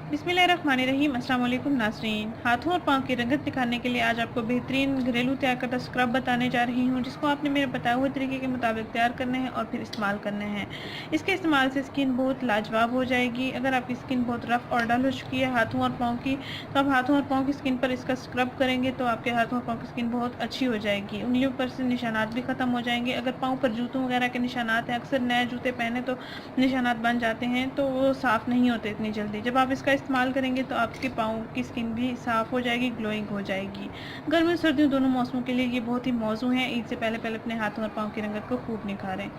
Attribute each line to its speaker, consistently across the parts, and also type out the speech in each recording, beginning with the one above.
Speaker 1: बिस्मिल्लाहिर्रहमानिर्रहीम। अस्सलाम वालेकुम नाज़रीन। हाथों और पाँव की रंगत दिखाने के लिए आज आपको बेहतरीन घरेलू तैयार करता स्क्रब बताने जा रही हूँ, जिसको आपने मेरे बताए हुए तरीके के मुताबिक तैयार करने हैं और फिर इस्तेमाल करने हैं। इसके इस्तेमाल से स्किन बहुत लाजवाब हो जाएगी। अगर आपकी स्किन बहुत रफ़ और डल हो चुकी है हाथों और पाँव की, तो आप हाथों और पाँव की स्किन पर इसका स्क्रब करेंगे तो आपके हाथों और पाँव की स्किन बहुत अच्छी हो जाएगी। उंगलियों पर से निशानात भी ख़त्म हो जाएंगे। अगर पाँव पर जूतों वगैरह के निशानात हैं, अक्सर नए जूते पहने तो निशानात बन जाते हैं, तो वो साफ़ नहीं होते इतनी जल्दी। जब आप इसका इस्तेमाल करेंगे तो आपके पाँव की स्किन भी साफ़ हो जाएगी, ग्लोइंग हो जाएगी। गर्मी और सर्दियों दोनों मौसमों के लिए ये बहुत ही मौजू है। ईद से पहले पहले अपने हाथों और पाँव की रंगत को खूब निखारें।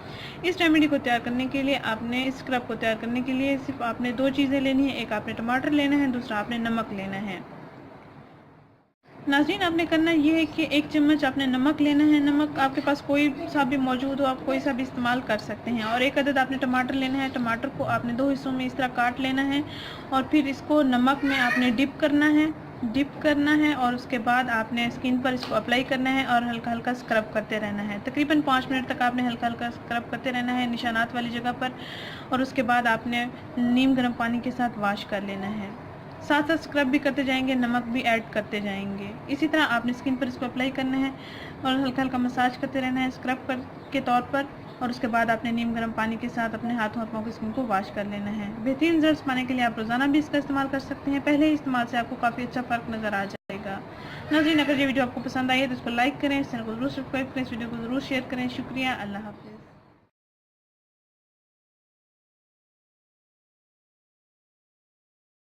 Speaker 1: इस रेमेडी को तैयार करने के लिए आपने, इस स्क्रब को तैयार करने के लिए सिर्फ आपने दो चीज़ें लेनी है। एक आपने टमाटर लेना है, दूसरा आपने नमक लेना है। नाज़रीन, आपने करना ये है कि 1 चम्मच आपने नमक लेना है। नमक आपके पास कोई सा भी मौजूद हो, आप कोई सा भी इस्तेमाल कर सकते हैं। और 1 अदद आपने टमाटर लेना है। टमाटर को आपने 2 हिस्सों में इस तरह काट लेना है और फिर इसको नमक में आपने डिप करना है और उसके बाद आपने स्किन पर इसको अप्लाई करना है और हल्का हल्का स्क्रब करते रहना है। तकरीबन 5 मिनट तक आपने हल्का हल्का स्क्रब करते रहना है निशानात वाली जगह पर, और उसके बाद आपने नीम गर्म पानी के साथ वॉश कर लेना है। साथ साथ स्क्रब भी करते जाएंगे, नमक भी ऐड करते जाएंगे। इसी तरह आपने स्किन पर इसको अप्लाई करना है और हल्का हल्का मसाज करते रहना है स्क्रब कर के तौर पर, और उसके बाद आपने नीम गर्म पानी के साथ अपने हाथों और पाँव की स्किन को वॉश कर लेना है। बेहतरीन रिजल्ट्स पाने के लिए आप रोज़ाना भी इसका इस्तेमाल कर सकते हैं। पहले ही इस्तेमाल से आपको काफ़ी अच्छा फ़र्क नज़र आ जाएगा। नाज़रीन, अगर ये वीडियो आपको पसंद आई है तो इसको लाइक करें, इस चैनल को ज़रूर सब्सक्राइब करें, इस वीडियो को ज़रूर शेयर करें। शुक्रिया, अल्लाह हाफ़िज़।